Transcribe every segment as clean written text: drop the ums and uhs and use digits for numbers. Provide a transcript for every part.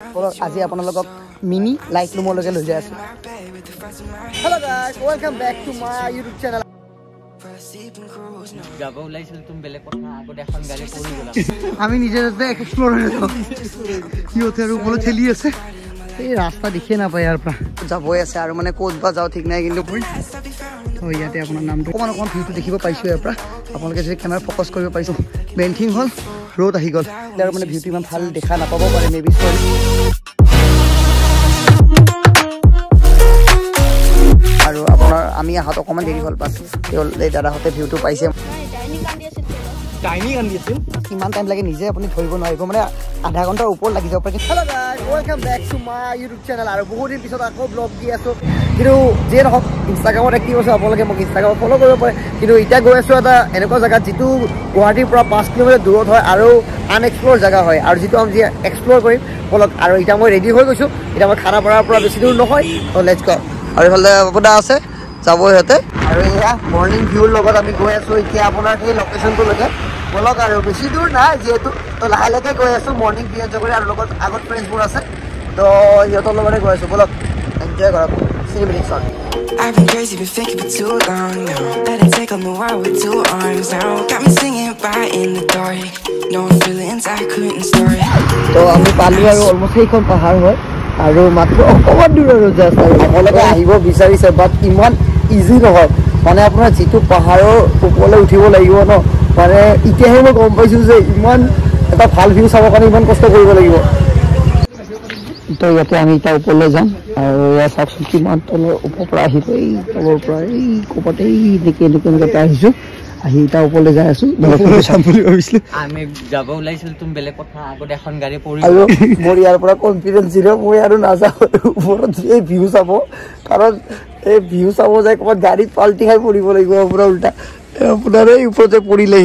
আজি আপোনালোকক mini light লুমলৈকে লৈ যায় আছো। Hello' guys, welcome back to my YouTube channel. যাব ওলাইছিল তুমি বেলেগ কথা আগতে এখন গাড়ী পৰি গলা। আমি নিজে নিজে এক্সপ্লোৰ হৈ আছো। কিয়তে আৰু বল ঠেলি আছে। এই ৰাস্তা দেখি না পায় ইয়াৰ পৰা। যাবই আছে আৰু মানে ক'ত বা যাও ঠিক নাই কিন্তু তো ইয়াতে আপোনাৰ নামটো অকমান ভিউটো দেখিব পাইছো ইয়াৰ পৰা। আপোনালোকে যদি কেমেৰা ফোকাস কৰিব পাৰিছো। মেইন থিং হল ৰ'দ আহি গল। ইয়াৰ মানে ভিউটো ইমান ভাল দেখা নাপাব পাৰে মেবি সৰি। আৰু আপোনাৰ আমি আহত অকমান দেৰি হল পাছ এই দাদাহঁতে ভিউটো পাইছে। টাইনি কান্দি আছিল কিমান টাইম লাগে নিজে আপুনি ধৰিব নোৱাৰিব মানে আধা ঘণ্টাৰ ওপৰত লাগি যাব পাৰে। Hello' guys, welcome back to my YouTube channel. আৰু বহুত দিন পিছত আকৌ ব্লগ দি আছো। কিন্তু যিয়ে নহওক ইনষ্টাগ্ৰামত এক্টিভ আছে, আপোনালোকে মোক ইনষ্টাগ্ৰামত ফ'ল' কৰিব পাৰে। কিন্তু এতিয়া গৈ আছো এটা এনেকুৱা জেগাত যিটো গুৱাহাটীৰ পৰা 5 কিলোমিটাৰ দূৰত হয় আৰু আনএক্সপ্ল'ৰ জেগা হয়। আৰু যিটো আমি এক্সপ্ল'ৰ কৰিম বলক। আৰু এতিয়া মই ৰেডি হৈ গৈছো। এতিয়া মই খানাপাৰাৰ পৰা বেছি দূৰ নহয়। তো লেটছ গ'। আৰু এইফালে বাবুদা আছে, যাব সিহঁতে। আৰু এয়া মৰ্ণিং ভিউৰ লগত আমি গৈ আছো এতিয়া আপোনাৰ সেই লোকেশ্যনটোলৈকে বলক। আৰু বেছি দূৰ নাই যিহেতু, তো লাহে লাহে গৈ আছো। মৰ্ণিং ভিউ এনজয় কৰি আৰু লগত আগত ফ্ৰেণ্ডছবোৰ আছে, তো সিহঁতৰ লগতে গৈ আছো। বলক এনজয় কৰক চিনেমেটিকছত। I've been crazy, been thinking for too long now. Let it take on the world with 2 arms now. Got me singing right in the dark. No feelings I couldn't start. তো আমি পালো আৰু almost সেইখন পাহাৰ হয় আৰু মাত্ৰ অকণমান দূৰ আৰু জাষ্ট। আৰু আপোনালোকে আহিব বিচাৰিছে বাট ইমান ইজি নহয় মানে আপোনাৰ যিটো পাহাৰৰ ওপৰলৈ উঠিব লাগিব ন, মানে এতিয়াহে মই গম পাইছোঁ যে ইমান এটা ভাল ভিউ চাবৰ কাৰণে ইমান কষ্ট কৰিব লাগিব। তো ইয়াতে আমি এতিয়া ওপৰলৈ যাম আৰু ইয়াত চাওকচোন কিমান তলৰ ওপৰৰ পৰা আহিব। এই তলৰ পৰা এই ক'ৰবাত এই এনেকৈ আহিছোঁ। আহি এতিয়া ওপৰলৈ যাই আছোঁ চাম বুলি ভাবিছিলোঁ। আমি যাব ওলাইছিল তুমি বেলেগ কথা আগতে এখন গাড়ী পৰি আৰু মোৰ ইয়াৰ পৰা কনফিডেঞ্চ জিৰ'। মই আৰু নাযাওঁ ওপৰত এই ভিউ চাব, কাৰণ এই ভিউ চাব যায় ক'ৰবাত গাড়ীত পাল্টি খাই পৰিব লাগিব আপোনাৰ উল্টা। আপোনাৰ এই ওপৰতে পৰিলে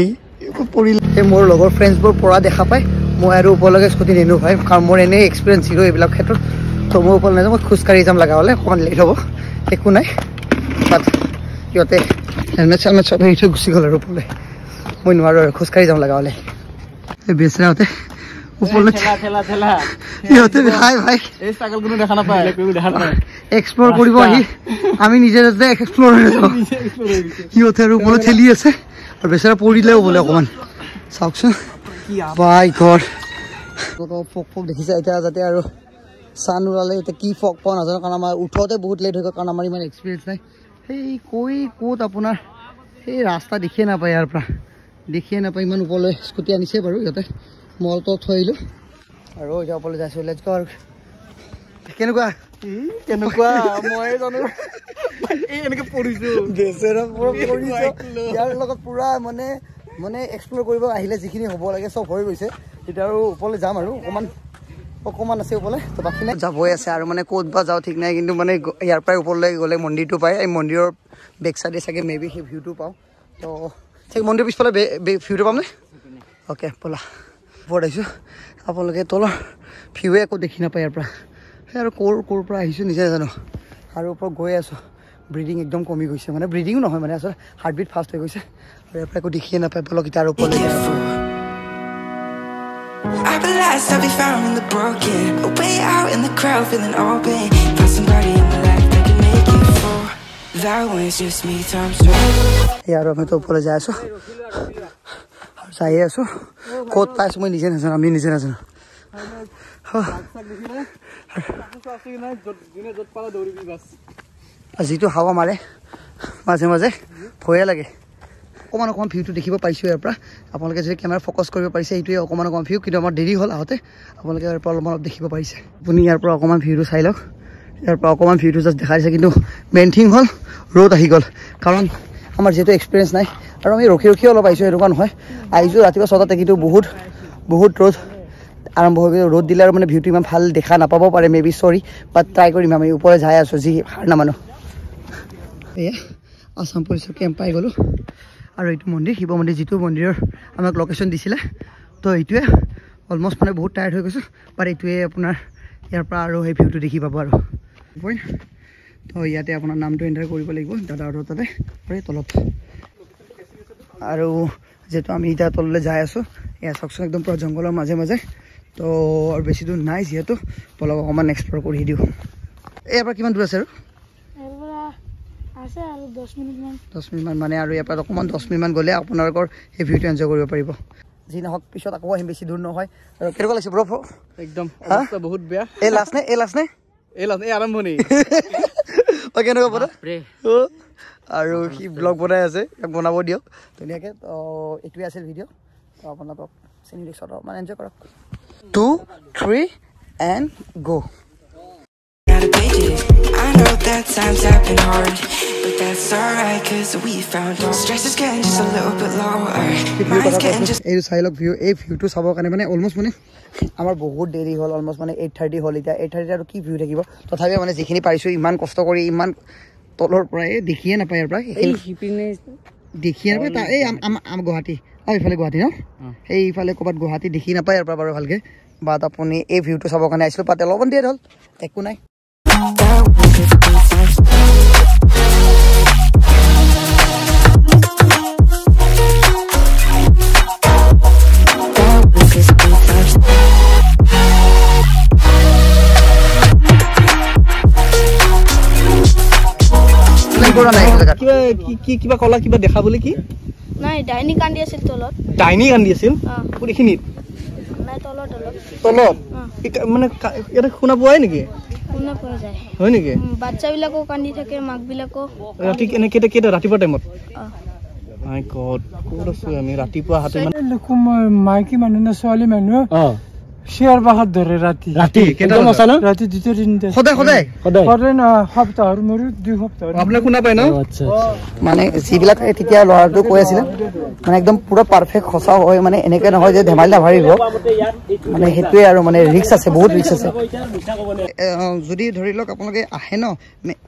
মোৰ লগৰ ফ্ৰেণ্ডছবোৰ পৰা দেখা পায়। মই আৰু ওপৰলৈকে স্কুটি নিনো ভাই, কাৰণ মোৰ এনেই এক্সপিৰিয়েঞ্চ জিৰ' এইবিলাক ক্ষেত্ৰত। তো মই ওপৰলৈ নাযাওঁ, মই খোজকাঢ়ি যাম লগা হ'লে। অকণমান লেট হ'ব, একো নাই। বাট সিহঁতে হেলমেট চেলমেট চব হেৰি থৈ গুচি গ'ল আৰু ওপৰলৈ। মই নোৱাৰোঁ আৰু খোজকাঢ়ি যাম লগা হ'লে। এই বেচৰাহঁতে ওপৰলৈ সিহঁতে ভাই ভাই এই চাইকেল কোনো দেখা নাপায়, দেখা নাপায় এক্সপ্ল'ৰ কৰিব আহি আমি নিজে নিজে এক্সপ্ল'ৰ হৈ আছোঁ। সিহঁতে আৰু ওপৰলৈ ঠেলি আছে আৰু বেচেৰা পৰিলেও বোলে অকণমান। চাওকচোন বাই গড, ফক দেখিছে এতিয়া। যাতে আৰু চান ওলালে এতিয়া কি ফক পাওঁ নাজানো, কাৰণ আমাৰ উঠোতে বহুত লেট হৈ গ'ল, কাৰণ আমাৰ ইমান এক্সপিৰিয়েঞ্চ নাই। সেই ক'ত আপোনাৰ সেই ৰাস্তা দেখিয়ে নাপায়, ইয়াৰ পৰা দেখিয়ে নাপায়। ইমান ওপৰলৈ স্কুটি আনিছে বাৰু সিহঁতে, মই তলত থৈ আহিলোঁ আৰু এতিয়া ওপৰলৈ যাইছোঁ। লেটছ গ'। আৰু কেনেকুৱা মই জানো এনেকৈ পৰিছোঁ ইয়াৰ লগত পুৰা মানে এক্সপ্ল'ৰ কৰিব আহিলে যিখিনি হ'ব লাগে চব হৈ গৈছে। এতিয়া আৰু ওপৰলৈ যাম আৰু অকণমান আছে ওপৰলৈ, তো বাকী নাই যাবই আছে। আৰু মানে ক'ত বা যাওঁ ঠিক নাই, কিন্তু মানে ইয়াৰ পৰাই ওপৰলৈ গ'লে মন্দিৰটো পায়। এই মন্দিৰৰ বেক চাইডে চাগে মেবি সেই ভিউটো পাওঁ। তো চাগে মন্দিৰৰ পিছফালে ভিউটো পামনে? অ'কে ব'লা। ওপৰত আহিছোঁ, আপোনালোকে তলৰ ভিউৱে একো দেখি নাপায় ইয়াৰ পৰা। সেই আৰু ক'ৰ পৰা আহিছোঁ নিজে জানো। আৰু ওপৰত গৈ আছোঁ, ব্ৰিডিং একদম কমি গৈছে, মানে ব্ৰিডিঙো নহয় মানে আচলতে হাৰ্টবিট ফাষ্ট হৈ গৈছে। আৰু ইয়াৰ পৰা একো দেখিয়ে নাপায়। বলক এতিয়া আৰু ওপৰলৈ যাই আছোঁ। I realized I'll be found in the broken, way out in the crowd, feeling open. Found somebody in my life that can make it for. That one's just me times 2. আৰু আমিতো ওপৰলৈ যাই আছোঁ আৰু যাই আছোঁ। ক'ত পাইছোঁ মই নিজে নাজানো, আমি নিজে নাজানো। যিটো হাৱা মাৰে মাজে মাজে ভয়ে লাগে। অকণমান ভিউটো দেখিব পাইছোঁ ইয়াৰ পৰা। আপোনালোকে যদি কেমেৰা ফ'কাছ কৰিব পাৰিছে, এইটোৱে অকণমান ভিউ। কিন্তু আমাৰ দেৰি হ'ল আহোঁতে, আপোনালোকে ইয়াৰ পৰা অলপ দেখিব পাৰিছে। আপুনি ইয়াৰ পৰা অকণমান ভিউটো চাই লওক। ইয়াৰ পৰা অকণমান ভিউটো জাষ্ট দেখাই দিছে, কিন্তু মেইন থিং হ'ল ৰ'দ আহি গ'ল। কাৰণ আমাৰ যিহেতু এক্সপিৰিয়েঞ্চ নাই আৰু আমি ৰখি অলপ আহিছোঁ, এনেকুৱা নহয়। আহিছোঁ ৰাতিপুৱা 6টাতে, কিন্তু বহুত ৰ'দ আৰম্ভ হৈ গ'ল। ৰ'দ দিলে আৰু মানে ভিউটো ইমান ভাল দেখা নাপাব পাৰে মেবি চৰি, বাট ট্ৰাই কৰিম। আমি ওপৰলৈ যাই আছোঁ, যি হাৰ নামানো। এয়া আছাম পুলিচৰ কেম্প পাই গ'লোঁ। আৰু এইটো মন্দিৰ শিৱ মন্দিৰ, যিটো মন্দিৰৰ আমাক লোকেশ্যন দিছিলে। তো এইটোৱে অলমষ্ট মানে বহুত টায়াৰ্ড হৈ গৈছোঁ, বাট এইটোৱে আপোনাৰ ইয়াৰ পৰা আৰু সেই ভিউটো দেখি পাব। আৰু তো ইয়াতে আপোনাৰ নামটো এণ্টাৰ কৰিব লাগিব দাদাহঁতৰ তাতে আৰু তলত। আৰু যিহেতু আমি এতিয়া তললৈ যাই আছোঁ, এয়া চাওকচোন একদম পুৰা জংঘলৰ মাজে মাজে। তো আৰু বেছি দূৰ নাই যিহেতু বলক অকণমান এক্সপ্ল'ৰ কৰি দিওঁ ইয়াৰ পৰা কিমান দূৰ আছে আৰু আছে আৰু 10 মিনিটমান 10 মিনিটমান মানে আৰু ইয়াৰ পৰা অকণমান 10 মিনিটমান গ'লে আপোনালোকৰ সেই ভিউটো এনজয় কৰিব পাৰিব যি নহওক পিছত আকৌ আহিম বেছি দূৰ নহয় আৰু কেনেকুৱা লাগিছে ব্ৰ একদম অৱস্থা বহুত বেয়া এই লাষ্ট নে এই আৰম্ভণি কেনেকুৱা পৰা আৰু সি ব্লগ বনাই আছে বনাব দিয়ক ধুনীয়াকৈ তো এইটোৱে আছিল ভিডিঅ' তো আপোনালোকক চিনি দেখি মানে এনজয় কৰক 2 3 and go Gotta page it. I know that times have been hard, but that's alright, cause we found out stress is getting just a little bit lower. Mind's getting just এই চাই লওক view এই ভিউটো চাবৰ কাৰণে মানে almost মানে আমাৰ বহুত দেৰি হ'ল অলমষ্ট মানে 8:30 হ'ল এতিয়া 8:30 আৰু কি ভিউ থাকিব তথাপিও মানে যিখিনি পাৰিছোঁ ইমান কষ্ট কৰি ইমান তলৰ পৰাই দেখিয়ে নাপায় ইয়াৰ পৰা দেখিয়ে নাপায় এই গুৱাহাটী এইফালে গুৱাহাটী ন এইফালে ক'ৰবাত গুৱাহাটী দেখি নাপায় ইয়াৰ পৰা বাৰু ভালকৈ বাট আপুনি এই ভিউটো চাবৰ কাৰণে আহিছিলোঁ পাতে অলপমান দেৰি হ'ল একো নাই কিবা কলা কিবা দেখা বুলি কি নাই ডাইনি কান্দি আছিল তলত ডাইনি কান্দি আছিল কোনখিনিত নাই তলত মানে ইয়াতে শুনা পোৱাই নেকি শুনা পোৱা যায় হয় নেকি বাচ্চাবিলাকো কান্দি থাকে মাকবিলাকো ৰাতি এনে কেইটা ৰাতিপুৱা টাইমত মাই গড ক'ত আছো আমি ৰাতিপুৱা হাতে মাইকী মানুহ না ছোৱালী মানুহ শ্বেয়াৰ বাহত ধৰে ৰাতি কেইটা মছা ন ৰাতি 2-3 সদায় না সপ্তাহৰ মূৰত 2 সপ্তাহ আপোনাক শুনা পায় ন মানে যিবিলাক তেতিয়া ল'ৰাটো কৈ আছিলে মানে একদম পুৰা পাৰফেক্ট সঁচা হয় মানে এনেকৈ নহয় যে ধেমালি নাভাৰিব মানে সেইটোৱে আৰু মানে ৰিক্স আছে বহুত ৰিক্স আছে যদি ধৰি লওক আপোনালোকে আহে ন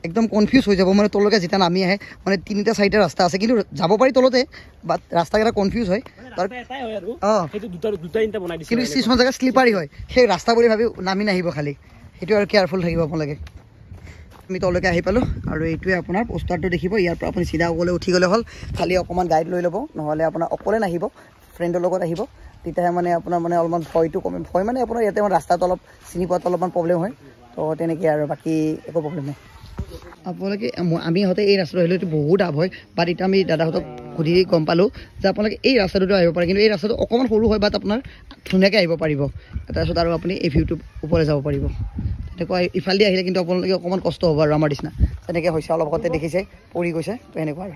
একদম কনফিউজ হৈ যাব মানে তললৈকে যেতিয়া নামি আহে মানে 3-4টা ৰাস্তা আছে কিন্তু যাব পাৰি তলতে বাট ৰাস্তাকেইটা কনফিউজ হয় কিন্তু কিছুমান জেগা শ্লিপাৰী হয় সেই ৰাস্তা বুলি ভাবি নামি নাহিব খালি সেইটো আৰু কেয়াৰফুল থাকিব আপোনালোকে আমি তললৈকে আহি পালোঁ আৰু এইটোৱে আপোনাৰ পোষ্টাৰটো দেখিব ইয়াৰ পৰা আপুনি চিধা অকলে উঠি গ'লে হ'ল খালি অকণমান গাইড লৈ ল'ব নহ'লে আপোনাৰ অকলে নাহিব ফ্ৰেণ্ডৰ লগত আহিব তেতিয়াহে মানে আপোনাৰ মানে অলপমান ভয়টো কমে ভয় মানে আপোনাৰ ইয়াতে মানে ৰাস্তাটো অলপ চিনি পোৱাটো অলপমান প্ৰব্লেম হয় তো তেনেকৈ আৰু বাকী একো প্ৰব্লেম নাই আপোনালোকে আমি ইহঁতে এই ৰাস্তাটো আহিলে বহুত লাভ হয় বাট এতিয়া আমি দাদাহঁতক সুধি গম পালোঁ যে আপোনালোকে এই ৰাস্তাটোতো আহিব পাৰে কিন্তু এই ৰাস্তাটো অকণমান সৰু হয় বাট আপোনাৰ ধুনীয়াকৈ আহিব পাৰিব তাৰপিছত আৰু আপুনি এই ভিউটো ওপৰলৈ যাব পাৰিব তেনেকুৱা ইফালেদি আহিলে কিন্তু আপোনালোকে অকণমান কষ্ট হ'ব আৰু আমাৰ নিচিনা তেনেকৈ হৈছে অলপ আগতে দেখিছে পৰি গৈছে তো এনেকুৱা আৰু